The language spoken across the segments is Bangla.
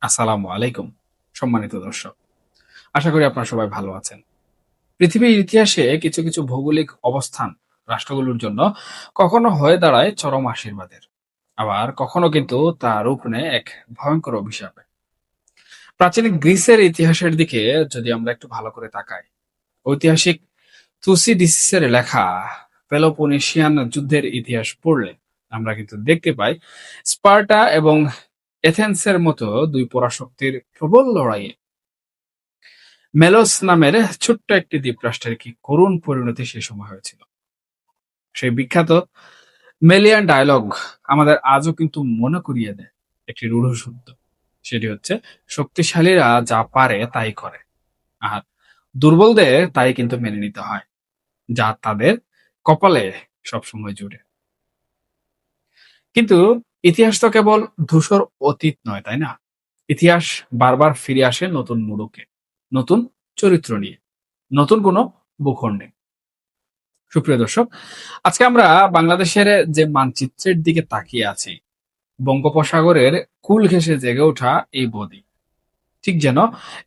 আসসালামু আলাইকুম সম্মানিত দর্শক। আশা করি আপনারা সবাই ভালো আছেন। পৃথিবীর ইতিহাসে কিছু কিছু ভৌগোলিক অবস্থান রাষ্ট্রগুলোর জন্য কখনো হয়ে দাঁড়ায় চরম আশীর্বাদের, আবার কখনো কিন্তু তা রূপ নেয় এক ভয়ঙ্কর অভিশাপে। প্রাচীন গ্রিসের ইতিহাসের দিকে যদি আমরা একটু ভালো করে তাকাই, ঐতিহাসিক তুসিডিসিসের লেখা পেলোপনেশিয়ান যুদ্ধের ইতিহাস পড়লে আমরা কিন্তু দেখতে পাই স্পার্টা এবং এথেন্সের মতো দুই পরাশক্তির প্রবল লড়াইয়ে মেলোস নামের ছোট্ট একটি দ্বীপরাষ্ট্রের কি করুণ পরিণতি সে সময় হয়েছিল। সেই বিখ্যাত মেলিয়ান ডায়লগ আমাদের আজও কিন্তু মনে করিয়ে দেয় একটি রূঢ় সত্য। সেটি হচ্ছে, শক্তিশালীরা যা পারে তাই করে, আর দুর্বলদের তাই কিন্তু মেনে নিতে হয়, যা তাদের কপালে সবসময় জুড়ে। কিন্তু ইতিহাস তো কেবল ধূসর অতীত নয়, তাই না? ইতিহাস বারবার ফিরে আসে নতুন মুড়ুকে, নতুন চরিত্র নিয়ে, নতুন কোনো ভূখণ্ডে। সুপ্রিয় দর্শক, আজকে আমরা বাংলাদেশের যে মানচিত্রের দিকে তাকিয়ে আছি, বঙ্গোপসাগরের কূল ঘেঁষে জেগে ওঠা এই বদ্বীপ ঠিক যেন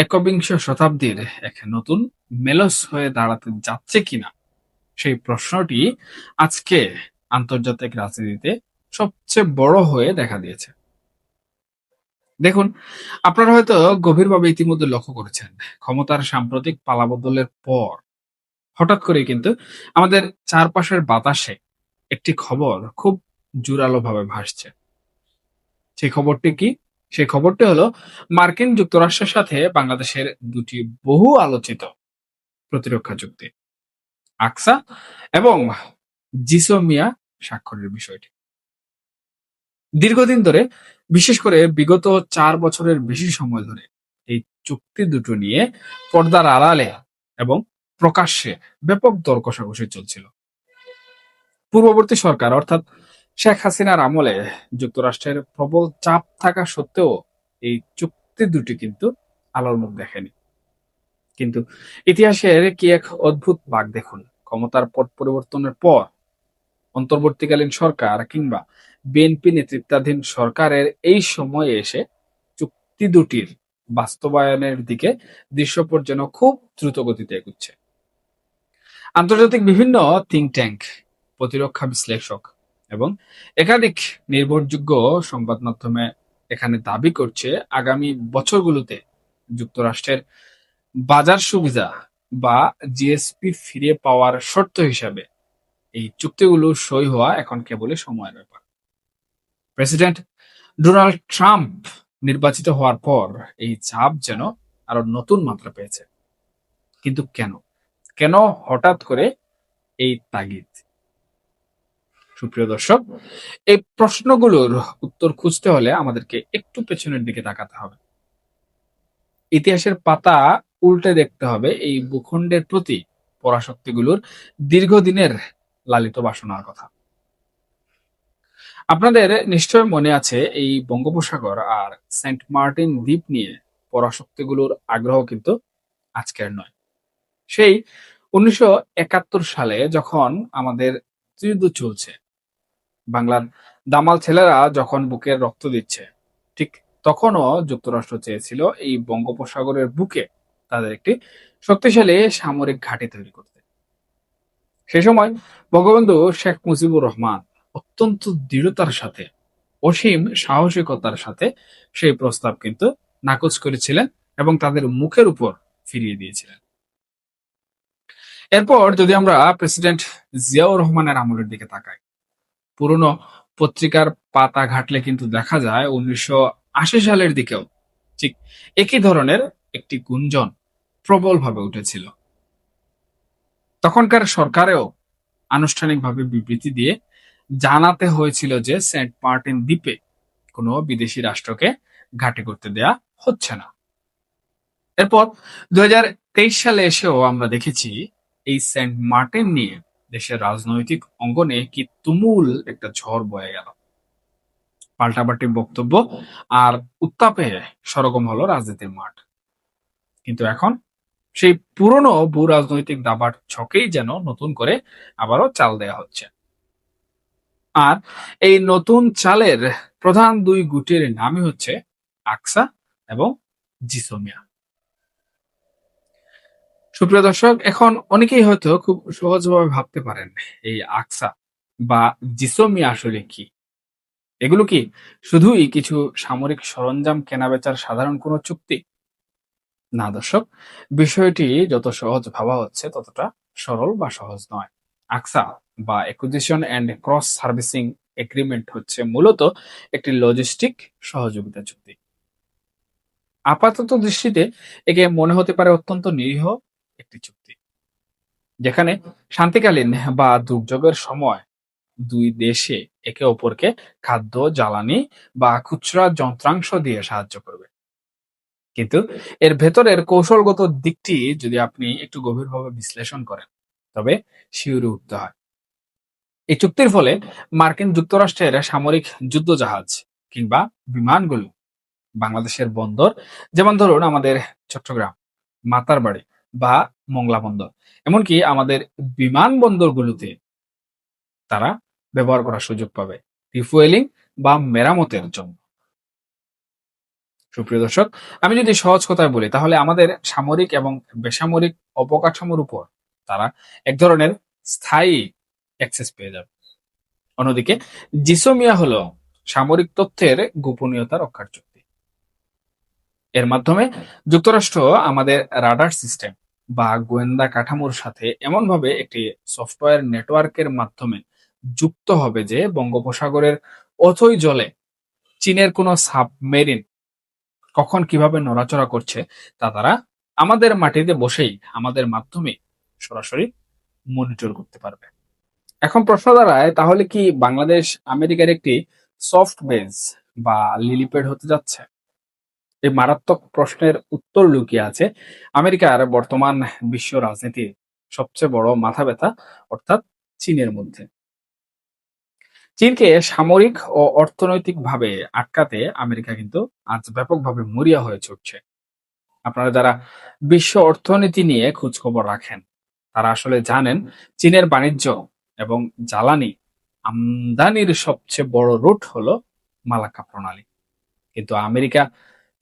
একবিংশ শতাব্দীর এক নতুন মেলস হয়ে দাঁড়াতে যাচ্ছে কিনা, সেই প্রশ্নটি আজকে আন্তর্জাতিক রাজনীতিতে সবচেয়ে বড় হয়ে দেখা দিয়েছে। দেখুন, আপনারা হয়তো গভীরভাবে ইতিমধ্যে লক্ষ্য করেছেন, ক্ষমতার সাম্প্রতিক পালাবদলের পর হঠাৎ করে কিন্তু আমাদের চারপাশের বাতাসে একটি খবর খুব জোরালোভাবে ভাসছে। সেই খবরটি কি? সেই খবরটি হলো, মার্কিন যুক্তরাষ্ট্রের সাথে বাংলাদেশের দুটি বহু আলোচিত প্রতিরক্ষা চুক্তি, আকসা এবং জিসোমিয়া স্বাক্ষরের বিষয়টি। দীর্ঘদিন ধরে, বিশেষ করে বিগত 4 বছরের বেশি সময় ধরে এই চুক্তি দুটো নিয়ে পর্দার আড়ালে এবং প্রকাশ্যে ব্যাপক দর কষাকষি চলছিল। পূর্ববর্তী সরকার অর্থাৎ শেখ হাসিনার আমলে যুক্তরাষ্ট্রের প্রবল চাপ থাকা সত্ত্বেও এই চুক্তি দুটি কিন্তু আলোর মুখ দেখেনি। কিন্তু ইতিহাসের কি এক অদ্ভুত বাঁক দেখুন, ক্ষমতার পট পরিবর্তনের পর অন্তর্বর্তীকালীন সরকার কিংবা বিএনপি নেতৃত্বাধীন সরকারের এই সময়ে এসে চুক্তি দুটির বাস্তবায়নের দিকে দৃশ্যপট যেন খুব দ্রুত গতিতে এগুচ্ছে। আন্তর্জাতিক বিভিন্ন থিঙ্ক ট্যাঙ্ক, প্রতিরক্ষা বিশ্লেষক এবং একাধিক নির্ভরযোগ্য সংবাদ মাধ্যমে এখানে দাবি করছে, আগামী বছরগুলোতে যুক্তরাষ্ট্রের বাজার সুবিধা বা জিএসপি ফিরে পাওয়ার শর্ত হিসাবে এই চুক্তিগুলো সই হওয়া এখন কেবলই সময়ের ব্যাপার। প্রেসিডেন্ট ডোনাল্ড ট্রাম্প নির্বাচিত হওয়ার পর এই চাপ যেন আরো নতুন মাত্রা পেয়েছে। কিন্তু কেন? কেন হঠাৎ করে এই তাগিদ? সুপ্রিয় দর্শক, এই প্রশ্নগুলোর উত্তর খুঁজতে হলে আমাদেরকে একটু পেছনের দিকে তাকাতে হবে। ইতিহাসের পাতা উল্টে দেখতে হবে এই ভূখণ্ডের প্রতি পরাশক্তিগুলোর দীর্ঘদিনের লালিত বাসনার কথা। আপনাদের নিশ্চয় মনে আছে, এই বঙ্গোপসাগর আর সেন্ট মার্টিন দ্বীপ নিয়ে পরাশক্তিগুলোর আগ্রহ কিন্তু আজকের নয়। সেই 1971 সালে যখন আমাদের যুদ্ধ চলছে, বাংলার দামাল ছেলেরা যখন বুকের রক্ত দিচ্ছে, ঠিক তখনও যুক্তরাষ্ট্র চেয়েছিল এই বঙ্গোপসাগরের বুকে তাদের একটি শক্তিশালী সামরিক ঘাঁটি তৈরি করতে। সে সময় বঙ্গবন্ধু শেখ মুজিবুর রহমান অত্যন্ত দৃঢ়তার সাথে, অসীম সাহসিকতার সাথে সেই প্রস্তাব কিন্তু নাকচ করেছিলেন এবং তাদের মুখের উপর ফিরিয়ে দিয়েছিলেন। এরপর যদি আমরা প্রেসিডেন্ট জিয়াউর রহমানের আমলের দিকে তাকাই, পুরনো পত্রিকার পাতা ঘাটলে কিন্তু দেখা যায় 1980 সালের দিকেও ঠিক একই ধরনের একটি গুঞ্জন প্রবলভাবে উঠেছিল। তখনকার সরকারেও আনুষ্ঠানিকভাবে বিবৃতি দিয়ে জানাতে হয়েছিল যে সেন্ট মার্টিন দ্বীপে কোনো বিদেশি রাষ্ট্রকে ঘাঁটি করতে দেয়া হচ্ছে না। এরপর 2023 সালে এসেও আমরা দেখেছি এই সেন্ট মার্টিন নিয়ে দেশের রাজনৈতিক অঙ্গনে কি তুমুল একটা ঝড় বয়ে গেল। পাল্টাপাল্টি বক্তব্য আর উত্তাপে সরগম হলো রাজনীতির মাঠ। কিন্তু এখন সেই পুরনো ভূ রাজনৈতিক দাবার ছকেই যেন নতুন করে আবারও চাল দেয়া হচ্ছে। আর এই নতুন চালের প্রধান দুই গুটির নামই হচ্ছে আকসা এবং জিসোমিয়া। সুপ্রিয় দর্শক, এখন অনেকেই হয়তো খুব সহজভাবে ভাবতে পারেন এই আকসা বা জিসোমিয়া আসলে কি। এগুলো কি শুধুই কিছু সামরিক সরঞ্জাম কেনাবেচার সাধারণ কোনো চুক্তি? না দর্শক, বিষয়টি যত সহজ ভাবা হচ্ছে ততটা সরল বা সহজ নয়। আকসা বা acquisition and cross servicing agreement হচ্ছে মূলত একটি লজিস্টিক সহযোগিতা চুক্তি। আপাতত দৃষ্টিতে একে মনে হতে পারে অত্যন্ত নিরীহ একটি চুক্তি, যেখানে শান্তিকালীন বা দুর্যোগের সময় দুই দেশে একে অপরকে খাদ্য, জ্বালানি বা খুচরা যন্ত্রাংশ দিয়ে সাহায্য করবে। কিন্তু এর ভেতরের কৌশলগত দিকটি যদি আপনি একটু গভীরভাবে বিশ্লেষণ করেন, তবে শিউরে উঠতে হয়। এই চুক্তির ফলে মার্কিন যুক্তরাষ্ট্রের সামরিক যুদ্ধজাহাজ কিংবা বিমানগুলো বাংলাদেশের বন্দর, যেমন ধরুন আমাদের চট্টগ্রাম, মাতারবাড়ি বা মংলা বন্দর, এমনকি আমাদের বিমানবন্দরগুলোতে তারা ব্যবহার করার সুযোগ পাবে রিফুয়েলিং বা মেরামতের জন্য। সুপ্রিয় দর্শক, আমি যদি সহজ কথায় বলি তাহলে আমাদের সামরিক এবং বেসামরিক অবকাঠামোর উপর তারা এক ধরনের স্থায়ী অ্যাক্সেস পেয়ে যাবে। অন্যদিকে জিসোমিয়া হলো সামরিক তথ্যের গোপনীয়তা রক্ষার চুক্তি। এর মাধ্যমে যুক্তরাষ্ট্র আমাদের রাডার সিস্টেম বা গোয়েন্দা কাঠামোর সাথে এমনভাবে একটি সফটওয়্যার নেটওয়ার্কের মাধ্যমে যুক্ত হবে যে বঙ্গোপসাগরের অথই জলে চীনের কোনো সাবমেরিন কখন কিভাবে নড়াচড়া করছে তা তারা আমাদের মাটিতে বসেই আমাদের মাধ্যমে সরাসরি মনিটর করতে পারবে। এখন প্রশ্ন দাঁড়ায়, তাহলে কি বাংলাদেশ আমেরিকার একটি সফট বেজ বা লিলিপ্যাড হতে যাচ্ছে? এই মারাত্মক প্রশ্নের উত্তর লুকিয়ে আছে আমেরিকার বর্তমান বিশ্ব রাজনীতির সবচেয়ে বড় মাথা ব্যথা, অর্থাৎ চীনের মধ্যে। চীনকে সামরিক ও অর্থনৈতিকভাবে আটকাতে আমেরিকা কিন্তু আজ ব্যাপকভাবে মরিয়া হয়ে ছুটছে। আপনারা যারা বিশ্ব অর্থনীতি নিয়ে খোঁজখবর রাখেন তারা আসলে জানেন চীনের বাণিজ্য এবং জ্বালানি আমদানির সবচেয়ে বড় রুট হলো মালাক্কা প্রণালী। কিন্তু আমেরিকা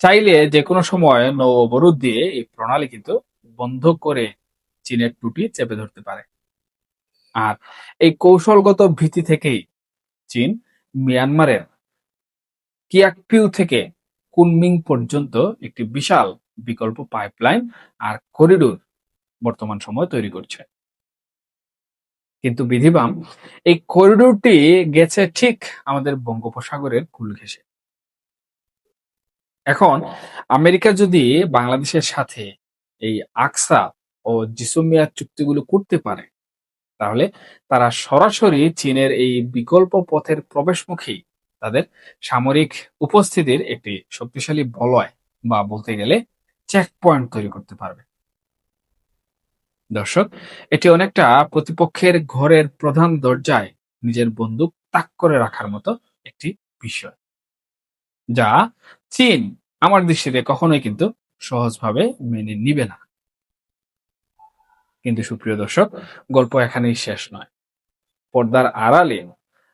চাইলে যে কোনো সময় নৌ অবরোধ দিয়ে এই প্রণালী কিন্তু বন্ধ করে চীনের টুটি চেপে ধরতে পারে। আর এই কৌশলগত ভীতি থেকেই চীন মিয়ানমারের কিয়াকপিউ থেকে কুনমিং পর্যন্ত একটি বিশাল বিকল্প পাইপলাইন আর করিডোর বর্তমান সময় তৈরি করছে। কিন্তু বিধিবাম এই করিডোরটি গেছে ঠিক আমাদের বঙ্গোপসাগরের কূল ঘেঁষে। এখন আমেরিকা যদি বাংলাদেশের সাথে এই আকসা ও জিসুমিয়া চুক্তিগুলো করতে পারে, তাহলে তারা সরাসরি চীনের এই বিকল্প পথের প্রবেশমুখী তাদের সামরিক উপস্থিতির একটি শক্তিশালী বলয় বা বলতে গেলে চেক পয়েন্ট তৈরি করতে পারবে। দর্শক, এটি অনেকটা প্রতিপক্ষের ঘরের প্রধান দরজায় নিজের বন্দুক তাক করে রাখার মতো একটি বিষয়, যা চীন আমার দৃষ্টিতে কখনোই কিন্তু সহজভাবে মেনে নিবে না। কিন্তু সুপ্রিয় দর্শক, গল্প এখানেই শেষ নয়। পর্দার আড়ালে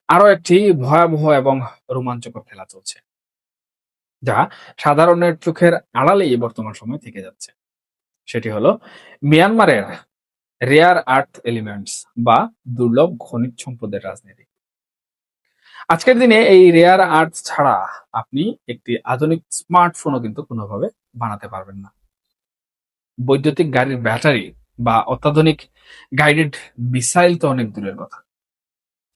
আরো একটি ভয়াবহ এবং রোমাঞ্চকর খেলা চলছে, যা সাধারণের চোখের আড়ালেই বর্তমান সময় থেকে যাচ্ছে। সেটি হলো মিয়ানমারের রেয়ার আর্থ এলিমেন্টস বা দুর্লভ খনিজ সম্পদের রাজনীতি। আজকের দিনে এই রেয়ার আর্থ ছাড়া আপনি একটি আধুনিক স্মার্টফোনও কিন্তু কোনোভাবে বানাতে পারবেন না। বৈদ্যুতিক গাড়ির ব্যাটারি বা অত্যাধুনিক গাইডেড মিসাইল তো অনেক দূরের কথা।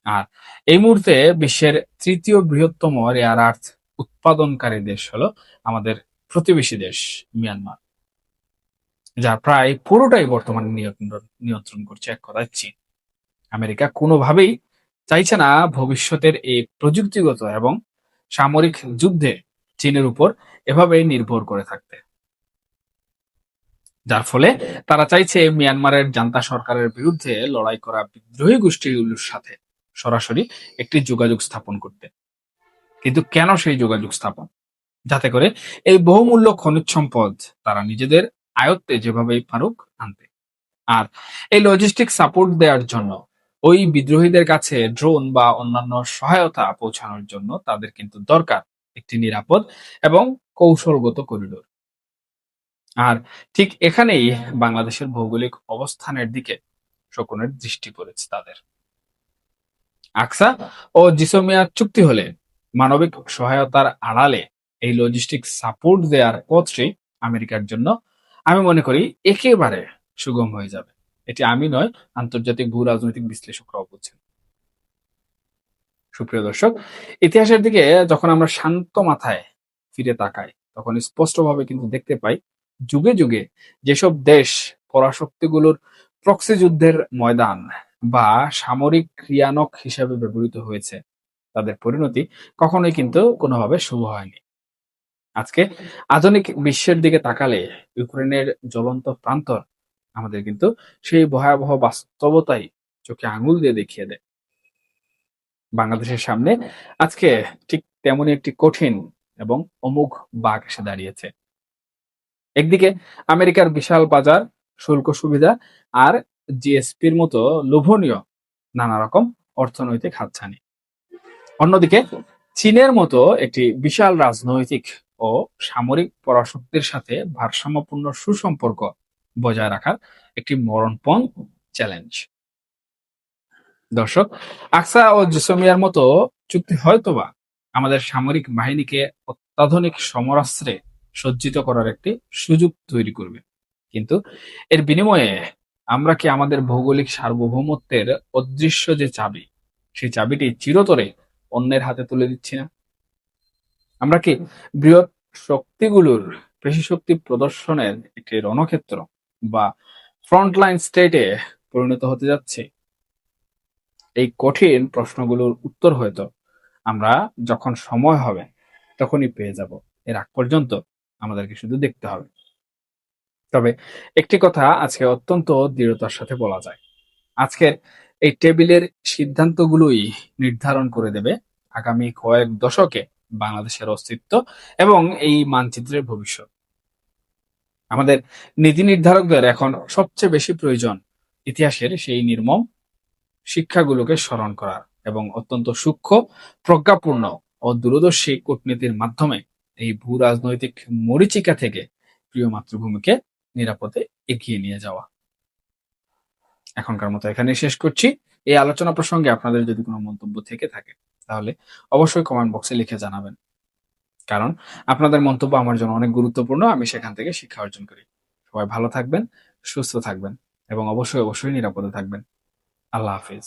আর এই মুহূর্তে বিশ্বের তৃতীয় বৃহত্তম রেয়ার আর্থ উৎপাদনকারী দেশ হলো আমাদের প্রতিবেশী দেশ মিয়ানমার, যা প্রায় পুরোটাই বর্তমানে নিয়ন্ত্রণ করছে এক কথায় চীন। আমেরিকা কোনোভাবেই চাইছে না ভবিষ্যতের এই প্রযুক্তিগত এবং সামরিক যুদ্ধে চীনের উপর এভাবে নির্ভর করে থাকতে। যার ফলে তারা চাইছে মিয়ানমারের জান্তা সরকারের বিরুদ্ধে লড়াই করা বিদ্রোহী গোষ্ঠীগুলোর সাথে সরাসরি একটি যোগাযোগ স্থাপন করতে। কিন্তু কেন সেই যোগাযোগ স্থাপন? যাতে করে এই বহুমূল্য খনিজ সম্পদ তারা নিজেদের আয়ত্তে যেভাবেই পারুক আনতে। আর এই লজিস্টিক সাপোর্ট দেওয়ার জন্য ওই বিদ্রোহীদের কাছে ড্রোন বা অন্যান্য সহায়তা পৌঁছানোর জন্য তাদের কিন্তু দরকার একটি নিরাপদ এবং কৌশলগত করিডোর। আর ঠিক এখানেই বাংলাদেশের ভৌগোলিক অবস্থানের দিকে শকুনের দৃষ্টি পড়েছে তাদের। আকসা ও জিসোমিয়ার চুক্তি হলে মানবিক সহায়তার আড়ালে এই লজিস্টিক সাপোর্ট দেওয়ার পথটি আমেরিকার জন্য আমি মনে করি একেবারে সুগম হয়ে যাবে। এটি আমি নয়, আন্তর্জাতিক ভূ রাজনৈতিক বিশ্লেষকরাও বলছেন। সুপ্রিয় দর্শক, ইতিহাসের দিকে যখন আমরা শান্ত মাথায় ফিরে তাকাই তখন স্পষ্টভাবে কিন্তু দেখতে পাই যুগে যুগে যেসব দেশ পরাশক্তিগুলোর প্রক্সি যুদ্ধের ময়দান বা সামরিক ক্রিয়ানক হিসেবে ব্যবহৃত হয়েছে তাদের পরিণতি কখনোই কিন্তু কোনোভাবে শুভ হয়নি। আজকে আধুনিক বিশ্বের দিকে তাকালে ইউক্রেনের জ্বলন্ত প্রান্তর আমাদের কিন্তু সেই ভয়াবহ বাস্তবতাই চোখে আঙুল দিয়ে দেখিয়ে দেয়। বাংলাদেশের সামনে আজকে ঠিক তেমনই একটি কঠিন এবং অমোঘ বাঁক এসে দাঁড়িয়েছে। একদিকে আমেরিকার বিশাল বাজার, শুল্ক সুবিধা আর জিএসপির মতো লোভনীয় নানা রকম অর্থনৈতিক হাতছানি। অন্যদিকে চীনের মতো একটি বিশাল রাজনৈতিক ও সামরিক পরাশক্তির সাথে ভারসাম্যপূর্ণ সুসম্পর্ক বজায় রাখার একটি মরণপণ চ্যালেঞ্জ। দর্শক, আকসা ও জিসোমিয়ার মতো চুক্তি হয়তোবা আমাদের সামরিক বাহিনীকে অত্যাধুনিক সমরাস্ত্রে সজ্জিত করার একটি সুযোগ তৈরি করবে, কিন্তু এর বিনিময়ে আমরা কি আমাদের ভৌগোলিক সার্বভৌমত্বের অদৃশ্য যে চাবি, সেই চাবিটি চিরতরে অন্যের হাতে তুলে দিচ্ছি না? আমরা কি বৃহৎ শক্তিগুলোর পেশি শক্তি প্রদর্শনের একটি রণক্ষেত্র বা ফ্রন্টলাইন স্টেটে পরিণত হতে যাচ্ছে? এই কঠিন প্রশ্নগুলোর উত্তর হয়তো আমরা যখন সময় হবে তখনই পেয়ে যাব। এর আগ পর্যন্ত আমাদেরকে শুধু দেখতে হবে। তবে একটি কথা আজকে অত্যন্ত দৃঢ়তার সাথে বলা যায়, আজকের এই টেবিলের সিদ্ধান্তগুলোই নির্ধারণ করে দেবে আগামী কয়েক দশকে বাংলাদেশের অস্তিত্ব এবং এই মানচিত্রের ভবিষ্যৎ। আমাদের নীতি নির্ধারকদের এখন সবচেয়ে বেশি প্রয়োজন ইতিহাসের সেই নির্মম শিক্ষাগুলোকে স্মরণ করার এবং অত্যন্ত সূক্ষ্ম, প্রজ্ঞাপূর্ণ ও দূরদর্শী কূটনীতির মাধ্যমে এই ভূ রাজনৈতিক মরীচিকা থেকে প্রিয় মাতৃভূমিকে নিরাপদে এগিয়ে নিয়ে যাওয়া। এখনকার মতো এখানে শেষ করছি। এই আলোচনা প্রসঙ্গে আপনাদের যদি কোনো মন্তব্য থেকে থাকে তাহলে অবশ্যই কমেন্ট বক্সে লিখে জানাবেন, কারণ আপনাদের মন্তব্য আমার জন্য অনেক গুরুত্বপূর্ণ। আমি সেখান থেকে শিক্ষা অর্জন করি। সবাই ভালো থাকবেন, সুস্থ থাকবেন এবং অবশ্যই অবশ্যই নিরাপদে থাকবেন। আল্লাহ হাফিজ।